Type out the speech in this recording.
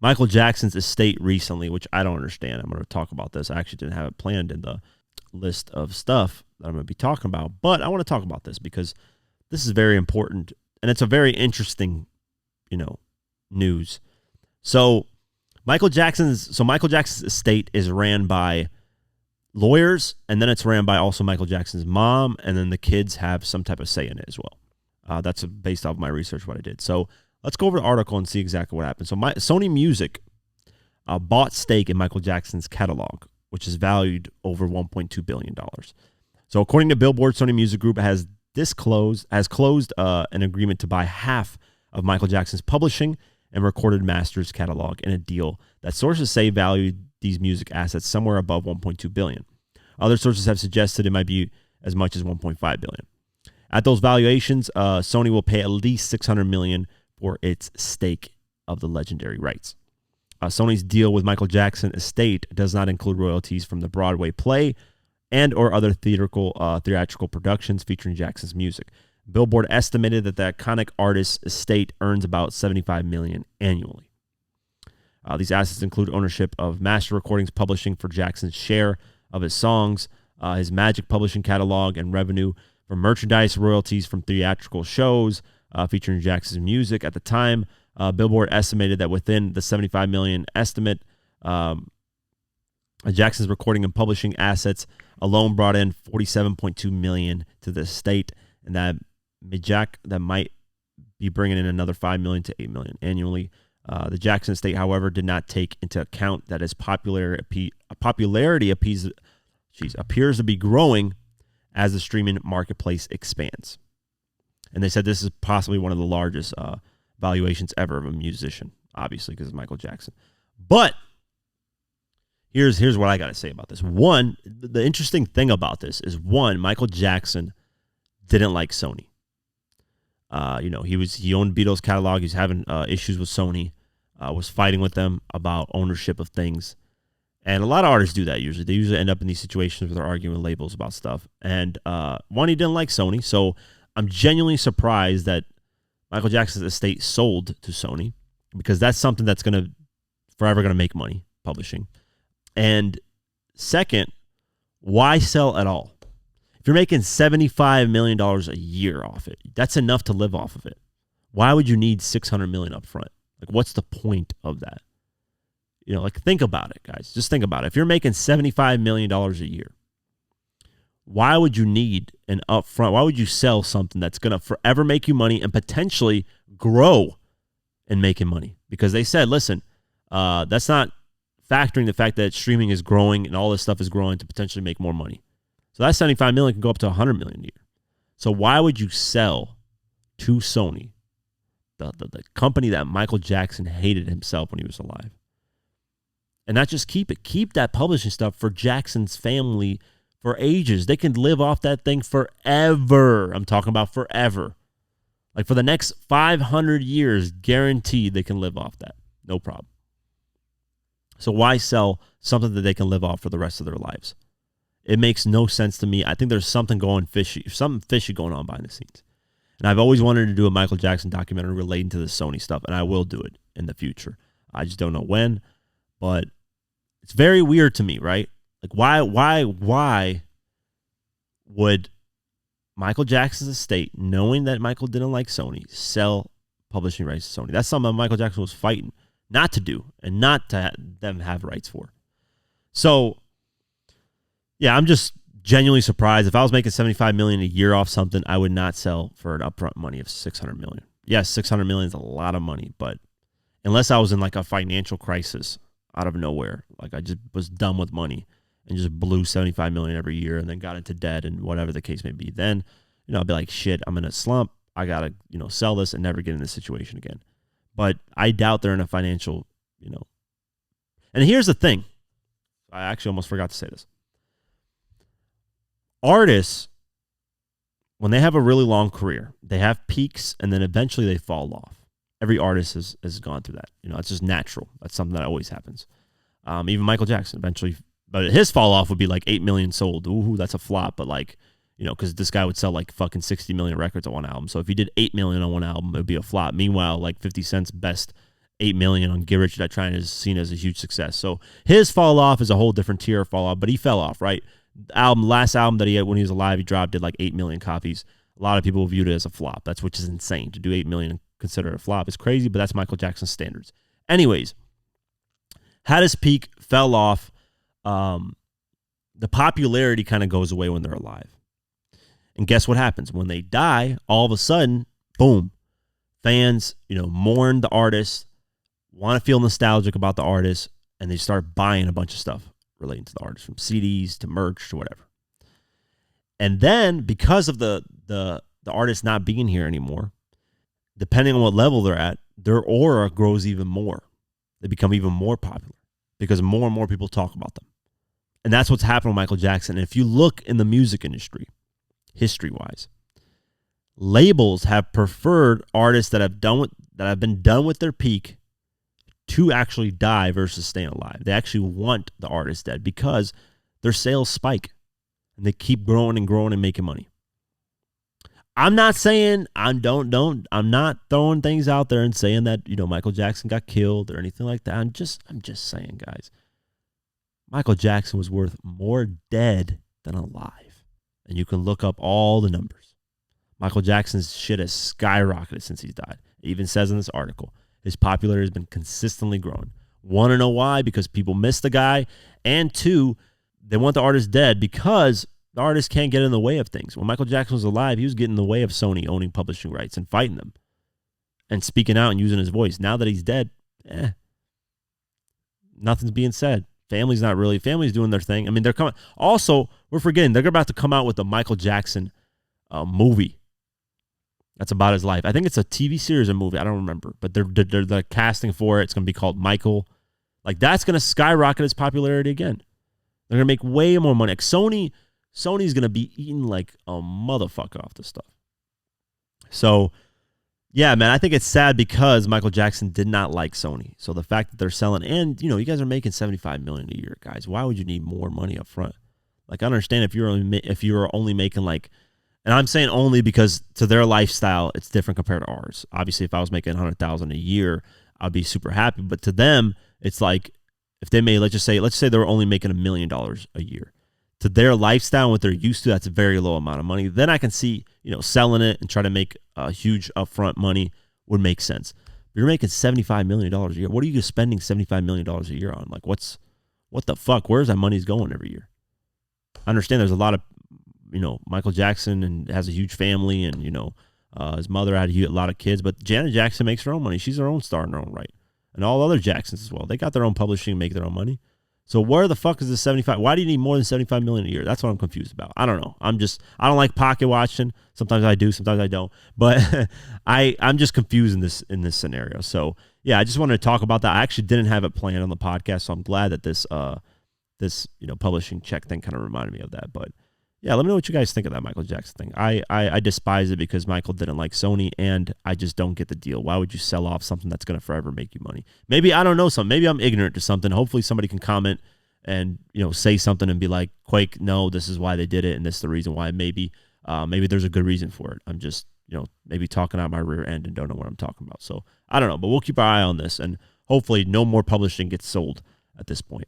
Michael Jackson's estate recently, which I don't understand. I'm going to talk about this. I actually didn't have it planned in the list of stuff that I'm going to be talking about, but I want to talk about this because this is very important and it's a very interesting, news. So Michael Jackson's estate is ran by lawyers, and then it's ran by also Michael Jackson's mom, and then the kids have some type of say in it as well. That's based off my research, what I did. So let's go over the article and see exactly what happened. So Sony Music bought stake in Michael Jackson's catalog, which is valued over $1.2 billion. So according to Billboard, Sony Music Group has closed an agreement to buy half of Michael Jackson's publishing and recorded masters catalog in a deal that sources say valued these music assets somewhere above $1.2 billion. Other sources have suggested it might be as much as $1.5 billion. At those valuations, Sony will pay at least $600 million for its stake of the legendary rights. Sony's deal with Michael Jackson estate does not include royalties from the Broadway play and or other theatrical productions featuring Jackson's music. Billboard estimated that the iconic artist's estate earns about $75 million annually. These assets include ownership of master recordings publishing for Jackson's share of his songs, his Magic publishing catalog, and revenue from merchandise royalties from theatrical shows featuring Jackson's music. At the time, Billboard estimated that within the $75 million estimate, Jackson's recording and publishing assets alone brought in $47.2 million to the estate, and that might be bringing in another $5 million to $8 million annually. The Jackson estate, however, did not take into account that his popularity appears to be growing as the streaming marketplace expands. And they said this is possibly one of the largest valuations ever of a musician, obviously, because it's Michael Jackson. But here's what I got to say about this. One, the interesting thing about this is, Michael Jackson didn't like Sony. He owned Beatles catalog. He's having issues with Sony. Was fighting with them about ownership of things. And a lot of artists do that usually. They usually end up in these situations where they're arguing with labels about stuff. And he didn't like Sony. So I'm genuinely surprised that Michael Jackson's estate sold to Sony, because that's something that's forever going to make money, publishing. And second, why sell at all? If you're making $75 million a year off it, that's enough to live off of it. Why would you need $600 million up front? Like, what's the point of that? Think about it, guys. Just think about it. If you're making $75 million a year, why would you need an upfront? Why would you sell something that's going to forever make you money and potentially grow in making money? Because they said, listen, that's not factoring the fact that streaming is growing and all this stuff is growing to potentially make more money. So that $75 million can go up to $100 million a year. So why would you sell to Sony, the company that Michael Jackson hated himself when he was alive? And not just keep it. Keep that publishing stuff for Jackson's family for ages. They can live off that thing forever. I'm talking about forever. Like for the next 500 years, guaranteed they can live off that. No problem. So why sell something that they can live off for the rest of their lives? It makes no sense to me. I think there's something fishy going on behind the scenes. And I've always wanted to do a Michael Jackson documentary relating to the Sony stuff, and I will do it in the future. I just don't know when, but it's very weird to me, right? Like, why would Michael Jackson's estate, knowing that Michael didn't like Sony, sell publishing rights to Sony? That's something that Michael Jackson was fighting not to do and not to them have rights for. So, yeah, I'm just genuinely surprised. If I was making $75 million a year off something, I would not sell for an upfront money of $600 million. Yes, $600 million is a lot of money, but unless I was in like a financial crisis out of nowhere, like I just was done with money and just blew $75 million every year and then got into debt and whatever the case may be, then, I'd be like, shit, I'm in a slump. I got to, sell this and never get in this situation again. But I doubt they're in a financial, And here's the thing. I actually almost forgot to say this. Artists, when they have a really long career, they have peaks and then eventually they fall off. Every artist has gone through that. It's just natural. That's something that always happens. Even Michael Jackson eventually, but his fall off would be like 8 million sold. Ooh, that's a flop. But like, because this guy would sell like fucking 60 million records on one album. So if he did 8 million on one album, it would be a flop. Meanwhile, like 50 Cent's best 8 million on Get Rich or Die Trying is seen as a huge success. So his fall off is a whole different tier of fall off, but he fell off, right? Last album that he had when he was alive, he dropped, did like 8 million copies. A lot of people viewed it as a flop. That's which is insane. To do 8 million and consider it a flop is crazy, but that's Michael Jackson's standards. Anyways, had his peak, fell off. The popularity kind of goes away when they're alive. And guess what happens? When they die, all of a sudden, boom, fans, mourn the artist, want to feel nostalgic about the artist, and they start buying a bunch of stuff relating to the artist, from CDs to merch to whatever. And then, because of the artist not being here anymore, depending on what level they're at, their aura grows even more. They become even more popular because more and more people talk about them. And that's what's happened with Michael Jackson. And if you look in the music industry, history-wise, labels have preferred artists that have been done with their peak to actually die versus staying alive. They actually want the artist dead because their sales spike and they keep growing and growing and making money. I'm not saying I'm not throwing things out there and saying that Michael Jackson got killed or anything like that. I'm just saying, guys, Michael Jackson was worth more dead than alive. And you can look up all the numbers. Michael Jackson's shit has skyrocketed since he's died. It even says in this article, his popularity has been consistently growing. Want to know why? Because people miss the guy. And two, they want the artist dead because the artist can't get in the way of things. When Michael Jackson was alive, he was getting in the way of Sony owning publishing rights and fighting them and speaking out and using his voice. Now that he's dead, nothing's being said. Family's doing their thing. I mean, they're coming. Also, we're forgetting they're about to come out with a Michael Jackson movie. That's about his life. I think it's a TV series or movie. I don't remember, but they're casting for it. It's going to be called Michael. Like, that's going to skyrocket his popularity again. They're going to make way more money. Like Sony's going to be eating like a motherfucker off this stuff. So, yeah, man, I think it's sad because Michael Jackson did not like Sony. So the fact that they're selling, and you guys are making $75 million a year, guys. Why would you need more money up front? Like, I understand if you're only making like, and I'm saying only because to their lifestyle, it's different compared to ours. Obviously, if I was making $100,000 a year, I'd be super happy. But to them, it's like if they made, let's say they were only making $1 million a year. To their lifestyle and what they're used to, that's a very low amount of money. Then I can see, selling it and try to make a huge upfront money would make sense. But you're making $75 million a year. What are you spending $75 million a year on? Like, what the fuck? Where's that money's going every year? I understand there's a lot of, Michael Jackson and has a huge family and, his mother had a lot of kids, but Janet Jackson makes her own money. She's her own star in her own right. And all other Jacksons as well. They got their own publishing and make their own money. So where the fuck is the 75? Why do you need more than $75 million a year? That's what I'm confused about. I don't know. I don't like pocket watching. Sometimes I do, sometimes I don't. But I'm just confused in this scenario. So yeah, I just wanted to talk about that. I actually didn't have it planned on the podcast, so I'm glad that this publishing check thing kind of reminded me of that. But yeah, let me know what you guys think of that Michael Jackson thing. I despise it because Michael didn't like Sony, and I just don't get the deal. Why would you sell off something that's going to forever make you money? Maybe I don't know something. Maybe I'm ignorant to something. Hopefully somebody can comment and say something and be like, Quake, no, this is why they did it, and this is the reason why. Maybe there's a good reason for it. I'm just maybe talking out my rear end and don't know what I'm talking about. So I don't know, but we'll keep our eye on this, and hopefully no more publishing gets sold at this point.